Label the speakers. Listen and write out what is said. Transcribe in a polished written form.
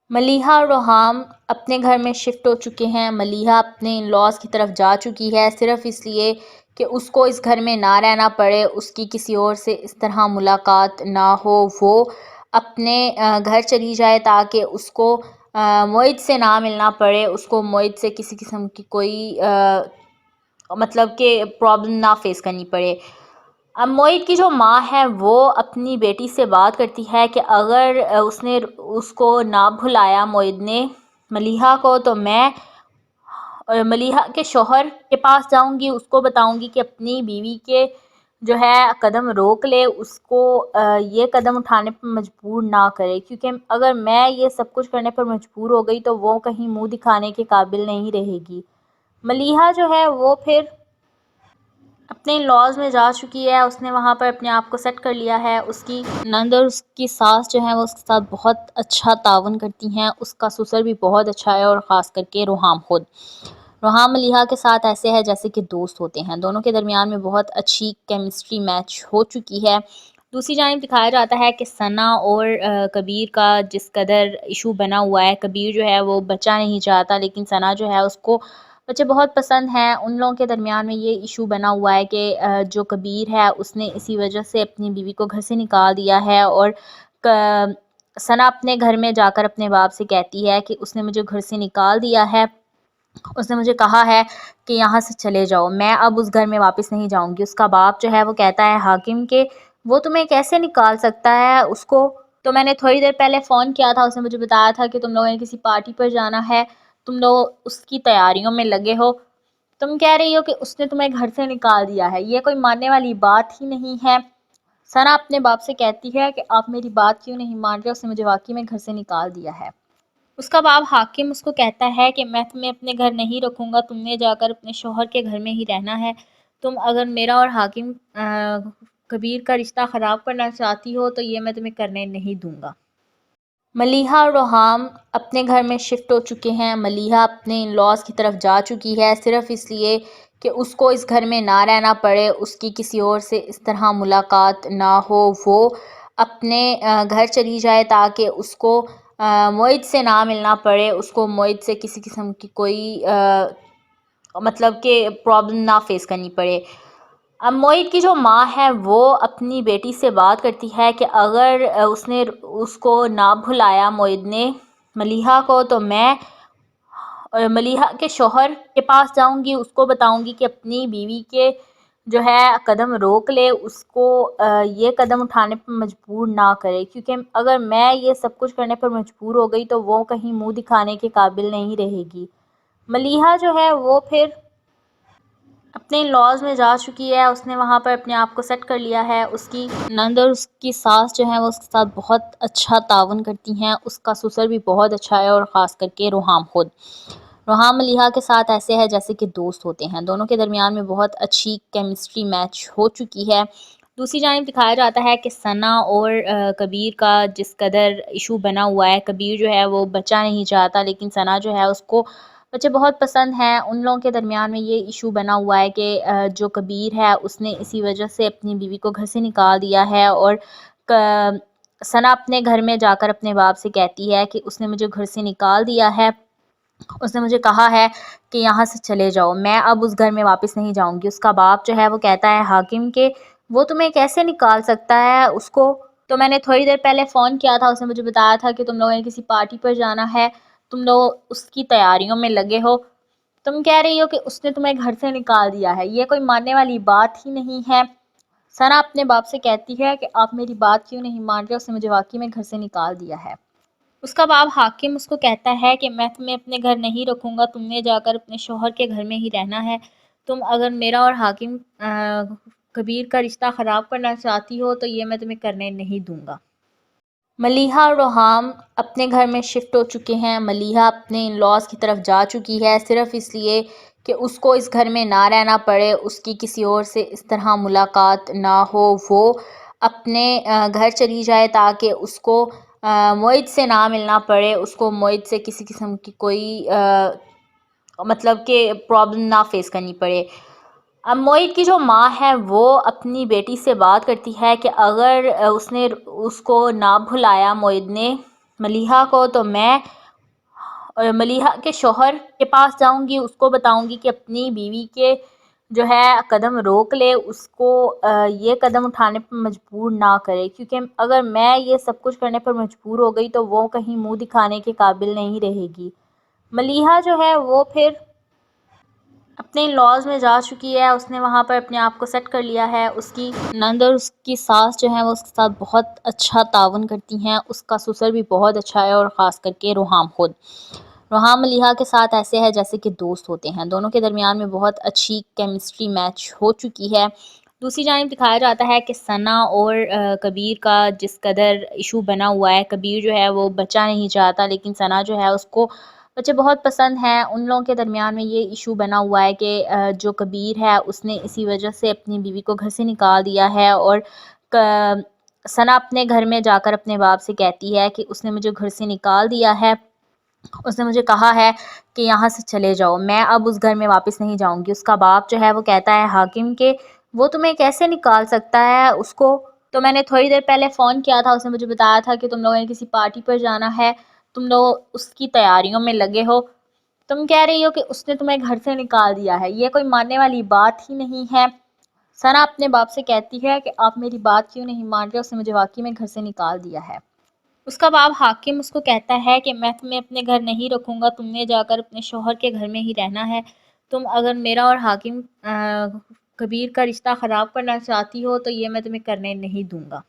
Speaker 1: ملیحہ اور روحام اپنے گھر میں شفٹ ہو چکے ہیں۔ ملیحہ اپنے ان لاز کی طرف جا چکی ہے صرف اس لیے کہ اس کو اس گھر میں نہ رہنا پڑے، اس کی کسی اور سے اس طرح ملاقات نہ ہو، وہ اپنے گھر چلی جائے تاکہ اس کو معید سے نہ ملنا پڑے، اس کو معید سے کسی قسم کی کوئی مطلب کہ پرابلم نہ فیس کرنی پڑے۔ اب معید کی جو ماں ہے وہ اپنی بیٹی سے بات کرتی ہے کہ اگر اس نے اس کو نہ بھلایا معید نے ملیحہ کو، تو میں ملیحہ کے شوہر کے پاس جاؤں گی، اس کو بتاؤں گی کہ اپنی بیوی کے جو ہے قدم روک لے، اس کو یہ قدم اٹھانے پر مجبور نہ کرے، کیونکہ اگر میں یہ سب کچھ کرنے پر مجبور ہو گئی تو وہ کہیں منہ دکھانے کے قابل نہیں رہے گی۔ ملیحہ جو ہے وہ پھر اپنے لاز میں جا چکی ہے، اس نے وہاں پر اپنے آپ کو سیٹ کر لیا ہے۔ اس کی نند اور اس کی ساس جو ہیں وہ اس کے ساتھ بہت اچھا تعاون کرتی ہیں، اس کا سسر بھی بہت اچھا ہے، اور خاص کر کے روحام خود۔ روحام ملیحہ کے ساتھ ایسے ہے جیسے کہ دوست ہوتے ہیں، دونوں کے درمیان میں بہت اچھی کیمسٹری میچ ہو چکی ہے۔ دوسری جانب دکھایا جاتا ہے کہ ثنا اور کبیر کا جس قدر ایشو بنا ہوا ہے، کبیر جو ہے وہ بچہ نہیں چاہتا، لیکن ثنا جو ہے اس کو بچے بہت پسند ہیں۔ ان لوگوں کے درمیان میں یہ ایشو بنا ہوا ہے کہ جو کبیر ہے اس نے اسی وجہ سے اپنی بیوی کو گھر سے نکال دیا ہے، اور ثنا اپنے گھر میں جا کر اپنے باپ سے کہتی ہے کہ اس نے مجھے گھر سے نکال دیا ہے، اس نے مجھے کہا ہے کہ یہاں سے چلے جاؤ، میں اب اس گھر میں واپس نہیں جاؤں گی۔ اس کا باپ جو ہے وہ کہتا ہے حاکم کہ وہ تمہیں کیسے نکال سکتا ہے، اس کو تو میں نے تھوڑی دیر پہلے فون کیا تھا، اس نے مجھے بتایا تھا کہ تم لوگوں نے کسی پارٹی پر جانا ہے، تم لوگ اس کی تیاریوں میں لگے ہو، تم کہہ رہی ہو کہ اس نے تمہیں گھر سے نکال دیا ہے، یہ کوئی ماننے والی بات ہی نہیں ہے۔ ثنا اپنے باپ سے کہتی ہے کہ آپ میری بات کیوں نہیں مان رہے، اس نے مجھے واقعی میں گھر سے نکال دیا ہے۔ اس کا باپ حاکم اس کو کہتا ہے کہ میں تمہیں اپنے گھر نہیں رکھوں گا، تم نے جا کر اپنے شوہر کے گھر میں ہی رہنا ہے، تم اگر میرا اور حاکم کبیر کا رشتہ خراب کرنا چاہتی ہو تو یہ میں تمہیں کرنے نہیں دوں گا۔ ملیحہ اور روحام اپنے گھر میں شفٹ ہو چکے ہیں۔ ملیحہ اپنے ان لاز کی طرف جا چکی ہے صرف اس لیے کہ اس کو اس گھر میں نہ رہنا پڑے، اس کی کسی اور سے اس طرح ملاقات نہ ہو، وہ اپنے گھر چلی جائے تاکہ اس کو معید سے نہ ملنا پڑے، اس کو معید سے کسی قسم کی کوئی مطلب کہ پرابلم نہ فیس کرنی پڑے۔ اب معید کی جو ماں ہے وہ اپنی بیٹی سے بات کرتی ہے کہ اگر اس نے اس کو نہ بھلایا معید نے ملیحہ کو، تو میں ملیحہ کے شوہر کے پاس جاؤں گی، اس کو بتاؤں گی کہ اپنی بیوی کے جو ہے قدم روک لے، اس کو یہ قدم اٹھانے پر مجبور نہ کرے، کیونکہ اگر میں یہ سب کچھ کرنے پر مجبور ہو گئی تو وہ کہیں منہ دکھانے کے قابل نہیں رہے گی۔ ملیحہ جو ہے وہ پھر اپنے لاز میں جا چکی ہے، اس نے وہاں پر اپنے آپ کو سیٹ کر لیا ہے۔ اس کی نند اور اس کی ساس جو ہیں وہ اس کے ساتھ بہت اچھا تعاون کرتی ہیں، اس کا سسر بھی بہت اچھا ہے، اور خاص کر کے روحام خود۔ روحام ملیحہ کے ساتھ ایسے ہے جیسے کہ دوست ہوتے ہیں، دونوں کے درمیان میں بہت اچھی کیمسٹری میچ ہو چکی ہے۔ دوسری جانب دکھایا جاتا ہے کہ ثنا اور کبیر کا جس قدر ایشو بنا ہوا ہے، کبیر جو ہے وہ بچہ نہیں چاہتا، لیکن ثنا جو ہے اس کو بچے بہت پسند ہیں۔ ان لوگوں کے درمیان میں یہ ایشو بنا ہوا ہے کہ جو کبیر ہے اس نے اسی وجہ سے اپنی بیوی کو گھر سے نکال دیا ہے، اور ثنا اپنے گھر میں جا کر اپنے باپ سے کہتی ہے کہ اس نے مجھے گھر سے نکال دیا ہے، اس نے مجھے کہا ہے کہ یہاں سے چلے جاؤ، میں اب اس گھر میں واپس نہیں جاؤں گی۔ اس کا باپ جو ہے وہ کہتا ہے حاکم کہ وہ تمہیں کیسے نکال سکتا ہے، اس کو تو میں نے تھوڑی دیر پہلے فون کیا تھا، اس نے مجھے بتایا تھا کہ تم لوگوں نے کسی پارٹی پر جانا ہے، تم لوگ اس کی تیاریوں میں لگے ہو، تم کہہ رہی ہو کہ اس نے تمہیں گھر سے نکال دیا ہے، یہ کوئی ماننے والی بات ہی نہیں ہے۔ ثنا اپنے باپ سے کہتی ہے کہ آپ میری بات کیوں نہیں مان رہے، اس نے مجھے واقعی میں گھر سے نکال دیا ہے۔ اس کا باپ حاکم اس کو کہتا ہے کہ میں تمہیں اپنے گھر نہیں رکھوں گا، تم نے جا کر اپنے شوہر کے گھر میں ہی رہنا ہے، تم اگر میرا اور حاکم کبیر کا رشتہ خراب کرنا چاہتی ہو تو یہ میں تمہیں کرنے نہیں دوں گا۔ ملیحہ اور روحام اپنے گھر میں شفٹ ہو چکے ہیں۔ ملیحہ اپنے ان لاز کی طرف جا چکی ہے صرف اس لیے کہ اس کو اس گھر میں نہ رہنا پڑے، اس کی کسی اور سے اس طرح ملاقات نہ ہو، وہ اپنے گھر چلی جائے تاکہ اس کو معید سے نہ ملنا پڑے، اس کو معید سے کسی قسم کی کوئی مطلب کہ پرابلم نہ فیس کرنی پڑے۔ اب معید کی جو ماں ہے وہ اپنی بیٹی سے بات کرتی ہے کہ اگر اس نے اس کو نہ بھلایا معید نے ملیحہ کو، تو میں ملیحہ کے شوہر کے پاس جاؤں گی، اس کو بتاؤں گی کہ اپنی بیوی کے جو ہے قدم روک لے، اس کو یہ قدم اٹھانے پر مجبور نہ کرے، کیونکہ اگر میں یہ سب کچھ کرنے پر مجبور ہو گئی تو وہ کہیں منہ دکھانے کے قابل نہیں رہے گی۔ ملیحہ جو ہے وہ پھر اپنے لاز میں جا چکی ہے، اس نے وہاں پر اپنے آپ کو سیٹ کر لیا ہے۔ اس کی نند اور اس کی ساس جو ہیں وہ اس کے ساتھ بہت اچھا تعاون کرتی ہیں، اس کا سسر بھی بہت اچھا ہے، اور خاص کر کے روحام خود۔ روحام ملیحہ کے ساتھ ایسے ہے جیسے کہ دوست ہوتے ہیں، دونوں کے درمیان میں بہت اچھی کیمسٹری میچ ہو چکی ہے۔ دوسری جانب دکھایا جاتا ہے کہ ثنا اور کبیر کا جس قدر ایشو بنا ہوا ہے، کبیر جو ہے وہ بچہ نہیں چاہتا، لیکن ثنا جو ہے اس کو بچے بہت پسند ہیں۔ ان لوگوں کے درمیان میں یہ ایشو بنا ہوا ہے کہ جو کبیر ہے اس نے اسی وجہ سے اپنی بیوی کو گھر سے نکال دیا ہے، اور ثنا اپنے گھر میں جا کر اپنے باپ سے کہتی ہے کہ اس نے مجھے گھر سے نکال دیا ہے، اس نے مجھے کہا ہے کہ یہاں سے چلے جاؤ، میں اب اس گھر میں واپس نہیں جاؤں گی۔ اس کا باپ جو ہے وہ کہتا ہے حاکم کہ وہ تمہیں کیسے نکال سکتا ہے، اس کو تو میں نے تھوڑی دیر پہلے فون کیا تھا، اس نے مجھے بتایا تھا کہ تم لوگوں نے کسی پارٹی پر جانا ہے، تم لوگ اس کی تیاریوں میں لگے ہو، تم کہہ رہی ہو کہ اس نے تمہیں گھر سے نکال دیا ہے، یہ کوئی ماننے والی بات ہی نہیں ہے۔ ثنا اپنے باپ سے کہتی ہے کہ آپ میری بات کیوں نہیں مان رہے، اس نے مجھے واقعی میں گھر سے نکال دیا ہے۔ اس کا باپ حاکم اس کو کہتا ہے کہ میں تمہیں اپنے گھر نہیں رکھوں گا، تم نے جا کر اپنے شوہر کے گھر میں ہی رہنا ہے، تم اگر میرا اور حاکم کبیر کا رشتہ خراب کرنا چاہتی ہو تو یہ میں تمہیں کرنے نہیں دوں گا۔